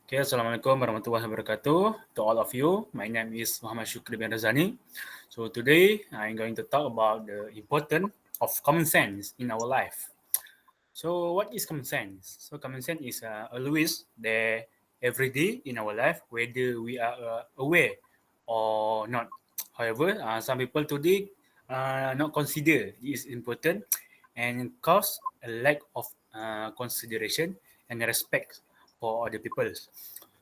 Okay, Assalamualaikum warahmatullahi wabarakatuh to all of you. My name is Muhammad Syukri bin Razani. So today I'm going to talk about the importance of common sense in our life. So what is common sense? So common sense is always there every day in our life, whether we are aware or not. However, some people today not consider it is important and cause a lack of consideration and respect for other people.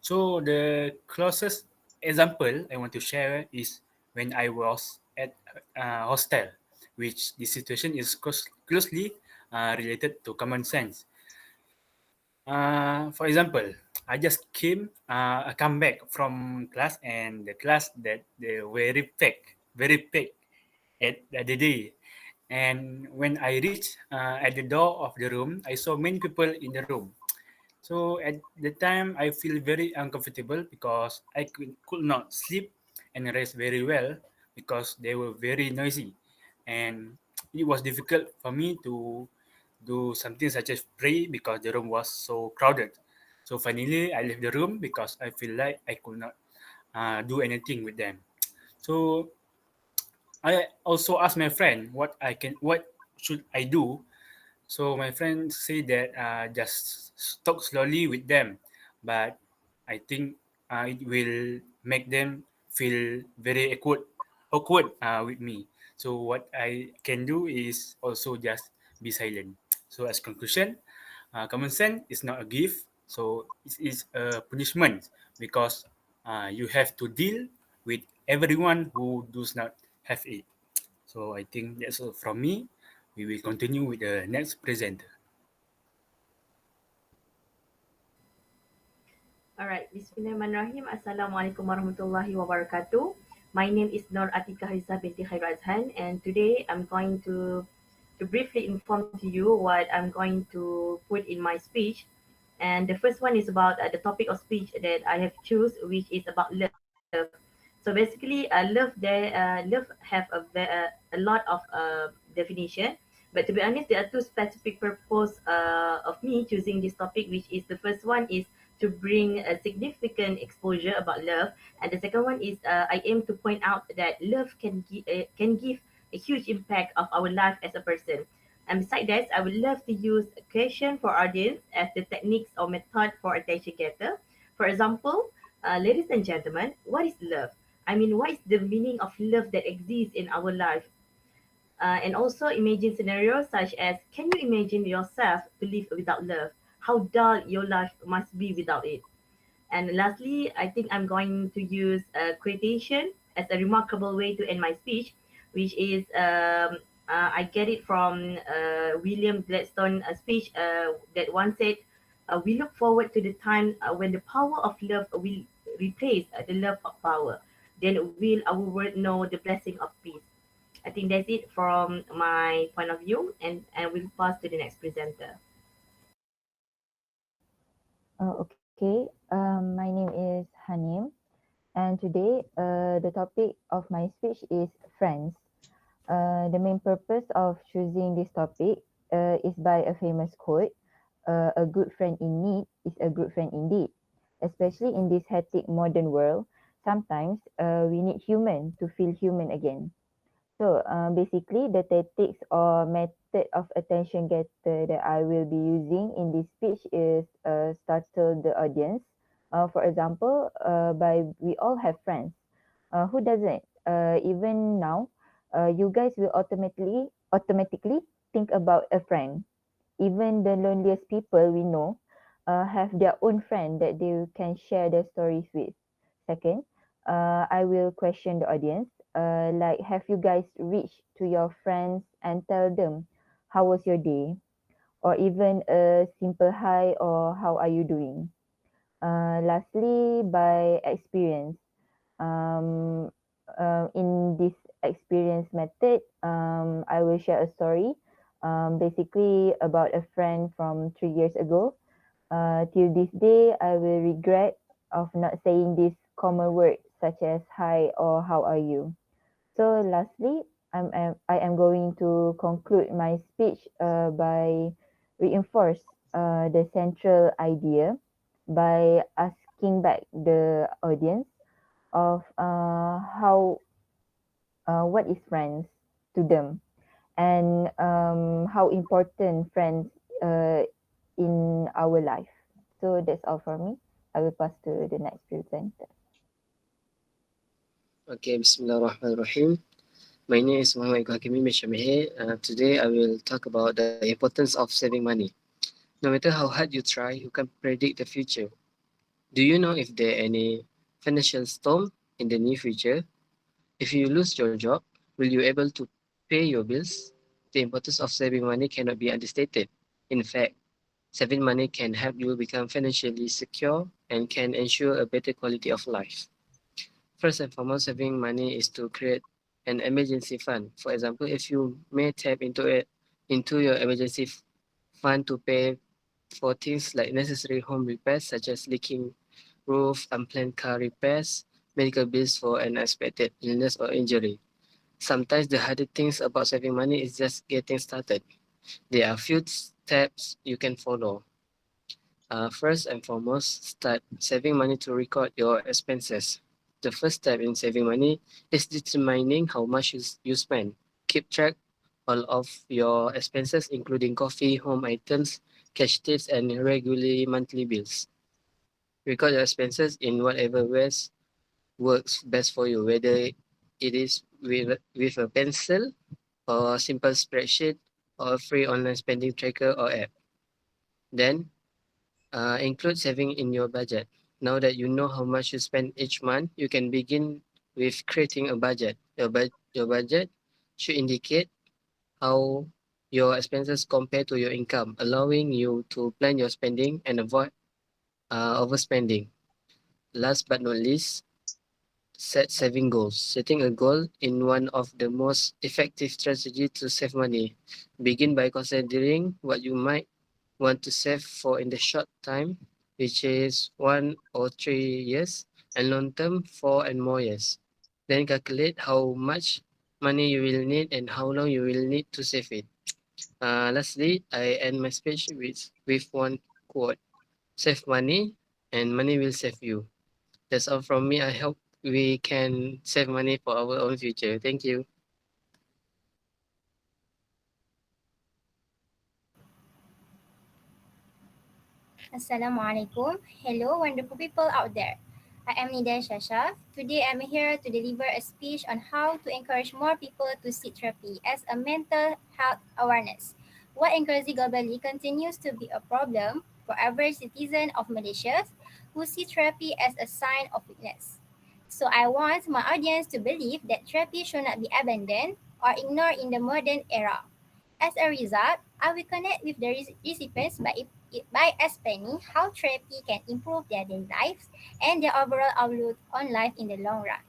So the closest example I want to share is when I was at hostel, which the situation is closely related to common sense. For example, I come back from class and the class that they very packed at the day. And when I reached at the door of the room, I saw many people in the room. So at the time, I feel very uncomfortable because I could not sleep and rest very well because they were very noisy. And it was difficult for me to do something such as pray because the room was so crowded. So finally, I left the room because I feel like I could not do anything with them. So I also asked my friend what should I do. So my friend say that just talk slowly with them, but I think it will make them feel very awkward with me. So what I can do is also just be silent. So as conclusion, common sense is not a gift, so it is a punishment because you have to deal with everyone who does not have it. So I think that's all from me. We will continue with the next presenter. Alright, Bismillahirrahmanirrahim. Assalamualaikum warahmatullahi wabarakatuh. My name is NOOR ATIQAH binti AZHAN, and today I'm going to briefly inform to you what I'm going to put in my speech. And the first one is about the topic of speech that I have choose, which is about love. So basically, love have a lot of definition. But to be honest, there are two specific purpose of me choosing this topic, which is the first one is to bring a significant exposure about love, and the second one is I aim to point out that love can give a huge impact of our life as a person. And besides that, I would love to use a question for audience as the techniques or method for attention getter. For example, ladies and gentlemen, what is love? I mean, what is the meaning of love that exists in our life? And also imagine scenarios such as, can you imagine yourself to live without love? How dull your life must be without it. And lastly, I think I'm going to use quotation as a remarkable way to end my speech, which is I get it from William Gladstone speech that once said, "We look forward to the time when the power of love will replace the love of power. Then will our world know the blessing of peace." I think that's it from my point of view, and I will pass to the next presenter. Okay, my name is Hanim, and today the topic of my speech is friends. The main purpose of choosing this topic is by a famous quote: "A good friend in need is a good friend indeed." Especially in this hectic modern world, sometimes we need human to feel human again. So basically, the tactics or method of attention getter that I will be using in this speech is startle the audience. For example, by we all have friends. Who doesn't? Even now, you guys will automatically think about a friend. Even the loneliest people we know have their own friend that they can share their stories with. Second, I will question the audience. Like, have you guys reached to your friends and tell them how was your day, or even a simple hi or how are you doing? Lastly, by experience, um, in this experience method, I will share a story, basically about a friend from 3 years ago. Till this day, I will regret of not saying this common word such as hi or how are you. So lastly, I am going to conclude my speech by reinforce the central idea by asking back the audience of how what is friends to them, and how important friends uh, in our life. So that's all for me. I will pass to the next presenter. Okay, Bismillahirrahmanirrahim. My name is Muhammad HAKIMI SHAMHIR. Today I will talk about the importance of saving money. No matter how hard you try, you can't predict the future. Do you know if there any financial storm in the near future? If you lose your job, will you able to pay your bills? The importance of saving money cannot be understated. In fact, saving money can help you become financially secure and can ensure a better quality of life. First and foremost, saving money is to create an emergency fund. For example, if you may tap into your fund to pay for things like necessary home repairs such as leaking roof, unplanned car repairs, medical bills for unexpected illness or injury. Sometimes the harder things about saving money is just getting started. There are few steps you can follow. First and foremost, start saving money to record your expenses. The first step in saving money is determining how much you spend. Keep track all of your expenses, including coffee, home items, cash tips, and regularly monthly bills. Record your expenses in whatever ways works best for you, whether it is with a pencil or a simple spreadsheet or a free online spending tracker or app. Then include saving in your budget. Now that you know how much you spend each month, you can begin with creating a budget. Your budget should indicate how your expenses compare to your income, allowing you to plan your spending and avoid overspending. Last but not least, set saving goals. Setting a goal in one of the most effective strategies to save money. Begin by considering what you might want to save for in the short time, which is 1 or 3 years, and long term 4 and more years. Then calculate how much money you will need and how long you will need to save it. Lastly, I end my speech with one quote: save money and money will save you. That's all from me. I hope we can save money for our own future. Thank you. Assalamualaikum. Hello, wonderful people out there. I am LIDIYA. Today I'm here to deliver a speech on how to encourage more people to seek therapy as a mental health awareness. What increasingly globally continues to be a problem for average citizen of Malaysia who see therapy as a sign of weakness. So I want my audience to believe that therapy should not be abandoned or ignored in the modern era. As a result, I will connect with the recipients by explaining how therapy can improve their daily lives and their overall outlook on life in the long run.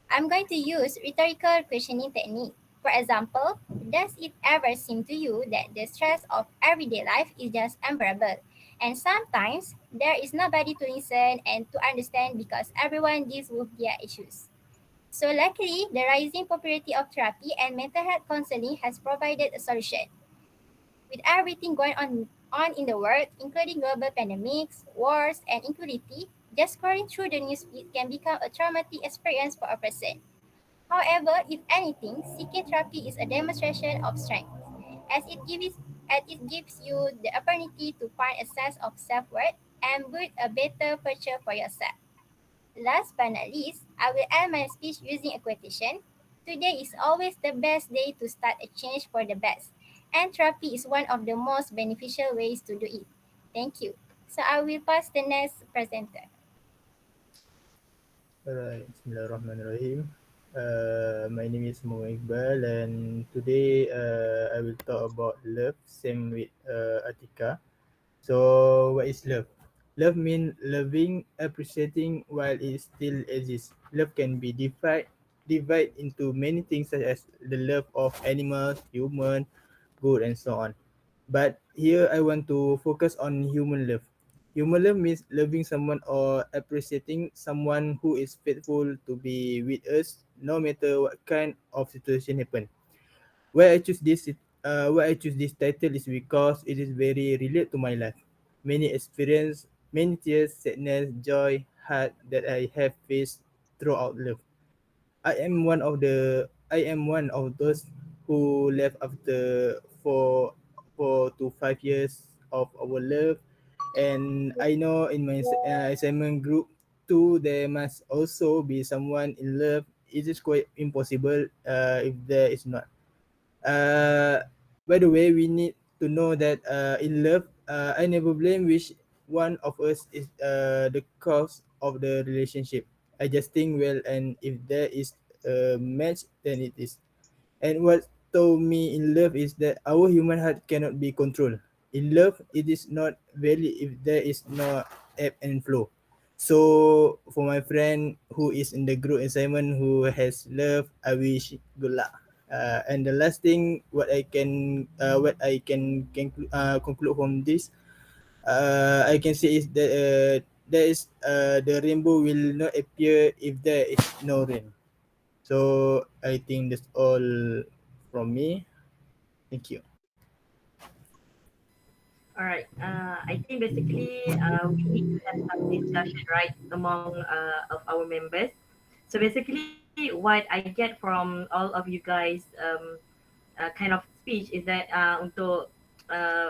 I'm going to use rhetorical questioning technique. For example, does it ever seem to you that the stress of everyday life is just unbearable? And sometimes there is nobody to listen and to understand because everyone deals with their issues. So luckily, the rising popularity of therapy and mental health counseling has provided a solution. With everything going on in the world, including global pandemics, wars, and inequality, just scrolling through the news feed can become a traumatic experience for a person. However, if anything, seeking therapy is a demonstration of strength, as it gives you the opportunity to find a sense of self-worth and build a better future for yourself. Last but not least, I will end my speech using a quotation. Today is always the best day to start a change for the best, and therapy is one of the most beneficial ways to do it. Thank you. So I will pass the next presenter. Alright, Bismillahirrahmanirrahim. My name is Muhammad IQBAL, and today I will talk about love, same with ATIQAH. So, what is love? Love means loving, appreciating while it still exists. Love can be divide into many things such as the love of animals, human, good, and so on. But here I want to focus on human love. Human love means loving someone or appreciating someone who is faithful to be with us no matter what kind of situation happen. Why I choose this title is because it is very relate to my life. Many experience many tears, sadness, joy, heart that I have faced throughout love. I am one of those who left after 4 to 5 years of our love, and I know in my assignment group too there must also be someone in love. It is quite impossible if there is not. Uh, by the way, we need to know that in love, I never blame which one of us is the cause of the relationship. I just think well, and if there is a match, then it is. And what told me in love is that our human heart cannot be controlled. In love, it is not valid if there is no ebb and flow. So for my friend who is in the group assignment who has love, I wish good luck. And the last thing, what I can conclude from this, I can say is that there is the rainbow will not appear if there is no rain. So I think that's all from me. Thank you. All right. I think basically we need to have some discussion, right, among of our members. So basically, what I get from all of you guys kind of speech is that untuk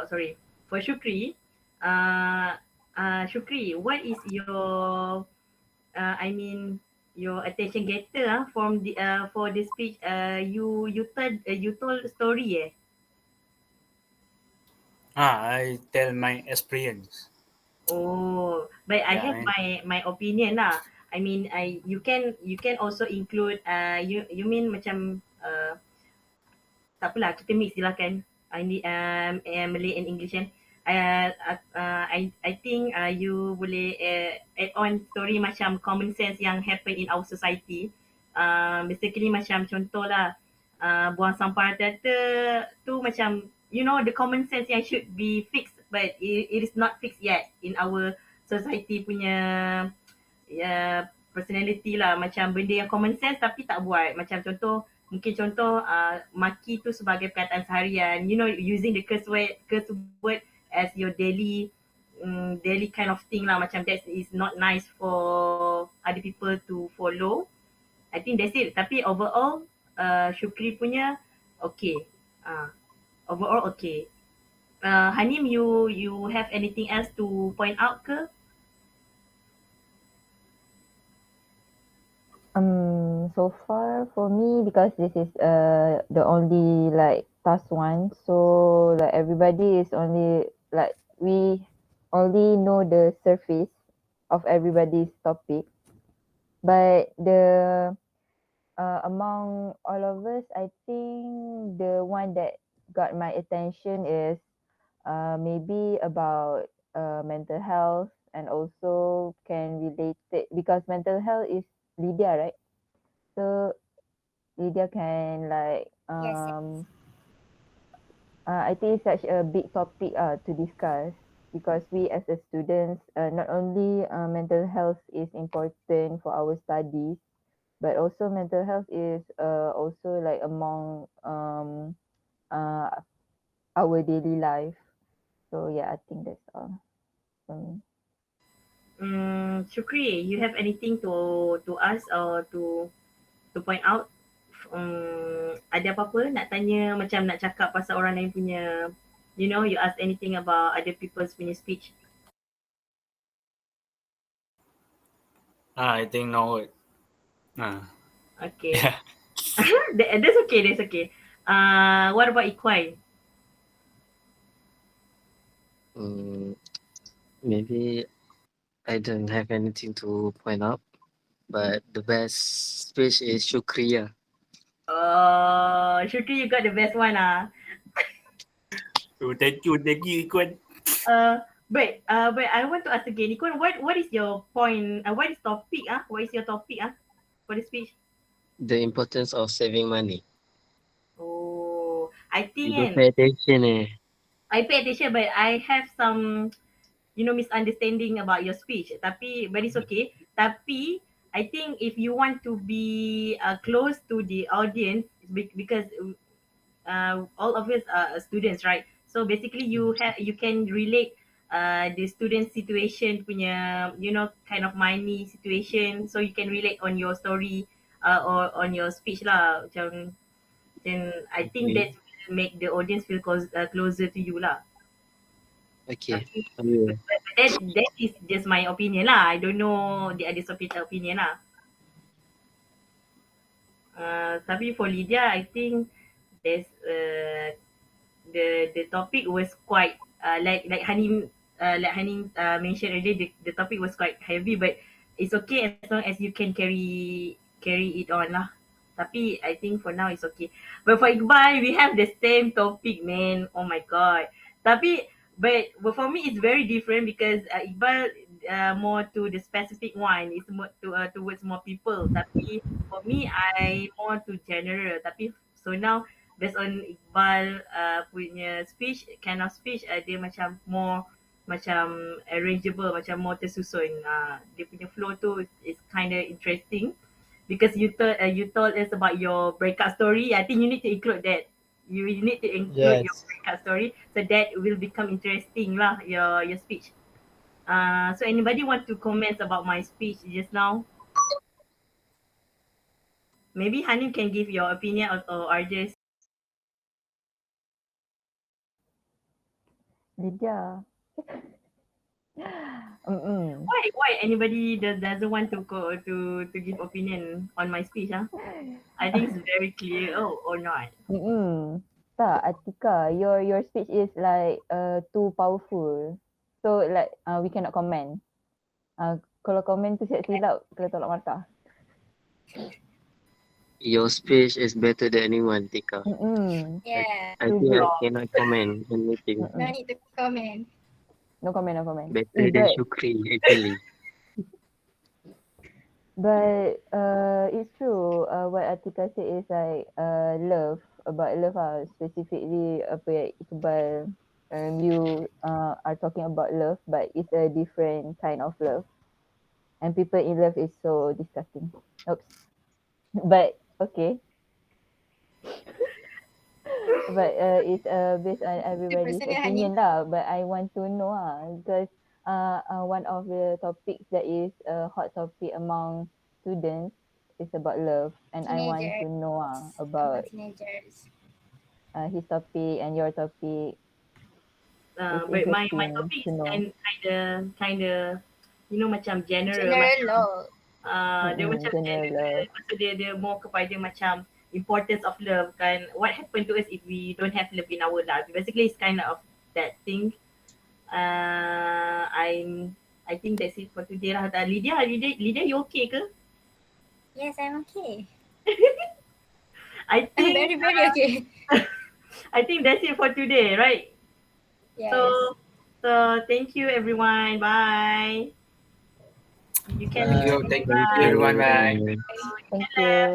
sorry, for Shukri, uh, Shukri, what is your I mean your attention getter from the for the speech you told story I tell my experience. Oh, but I Yeah, have my opinion lah. I mean, you can also include you mean macam tak apalah kita mix je lah kan. I need Malay and English kan. I think you boleh add on story macam common sense yang happen in our society. Basically macam contoh lah buang sampah rata-rata tu macam you know the common sense yang should be fixed but it is not fixed yet in our society punya personality lah macam benda yang common sense tapi tak buat macam contoh mungkin contoh maki tu sebagai perkataan seharian you know using the curse word as your daily kind of thing lah macam that is not nice for other people to follow. I think that's it tapi overall Syukri punya okay overall okay. Hanim, you have anything else to point out ke? So far for me, because this is the only like task one, so like everybody is only like we only know the surface of everybody's topic, but the among all of us, I think the one that got my attention is maybe about mental health, and also can relate it because mental health is Lydia, right? So Lydia can like Yes, yes. I think it's such a big topic to discuss because we as a students, not only mental health is important for our studies, but also mental health is also like among uh, our daily life. So yeah, I think that's all for me. Shukri, you have anything to ask or to point out? Ada apa-apa nak tanya macam nak cakap pasal orang lain punya you know you ask anything about other people's punya speech? I think no. Okay. Yeah. That's okay, that's okay. What about IQHWAN? Maybe I don't have anything to point out, but the best speech is Shukriya. Shukri, you got the best one Thank you, IKHWAN. But I want to ask again, Ikon, what is your point? What is topic? What is your topic? For the speech? The importance of saving money. Oh, I think You don't pay attention I pay attention, but I have some you know misunderstanding about your speech. But it's okay. Tapi I think if you want to be close to the audience, because all of us are students, right? So basically, you can relate the student situation punya, you know, kind of money situation, so you can relate on your story or on your speech lah. Macam, then I think that will make the audience feel closer to you lah. Okay. Tapi, that is just my opinion lah. I don't know the other opinion lah. Tapi for Lydia, I think there's the topic was quite like Hanim mentioned earlier. The topic was quite heavy, but it's okay as long as you can carry it on lah. Tapi I think for now it's okay. But for Iqbal, we have the same topic, man. Oh my god. Tapi but for me it's very different because Iqbal more to the specific one. It's more towards more people. Tapi for me, I more to general. Tapi so now based on Iqbal punya speech, kind of speech, dia macam more macam arrangeable, macam more tersusun. Dia punya flow tu is kind of interesting because you told us about your breakout story. I think you need to include that. You need to include your breakout story so that will become interesting lah, your speech. So anybody want to comment about my speech just now? Maybe Hanim can give your opinion or RJ. Lydia. Why anybody doesn't want to give opinion on my speech? I think it's very clear. Or not? Tak, Atika, your speech is like too powerful. So like we cannot comment. Kalau komen tu silap kena tolak markah. Your speech is better than anyone, Tika. Yeah. I think I cannot comment anything. No need to comment. No comment. Better than SYUKRI, actually. But it's true. What Atika said is like love, about love specifically apa yang Iqbal you are talking about love, but it's a different kind of love. And people in love is so disgusting. Oops. But okay. But it's based on everybody's opinion lah. But I want to know because one of the topics that is a hot topic among students is about love, and I want to know about teenagers. His topic and your topic. But my topic is kind of you know macam general law. Dia macam general. Dia more kepada macam importance of love kan. What happen to us if we don't have love in our life? Basically it's kind of that thing. I think that's it for today lah. Lydia, you okay ke? Yes, I'm okay. I think I'm very okay. I think that's it for today, right? Yes. So thank you everyone. Bye. You can Thank you everyone. Bye. Thank you.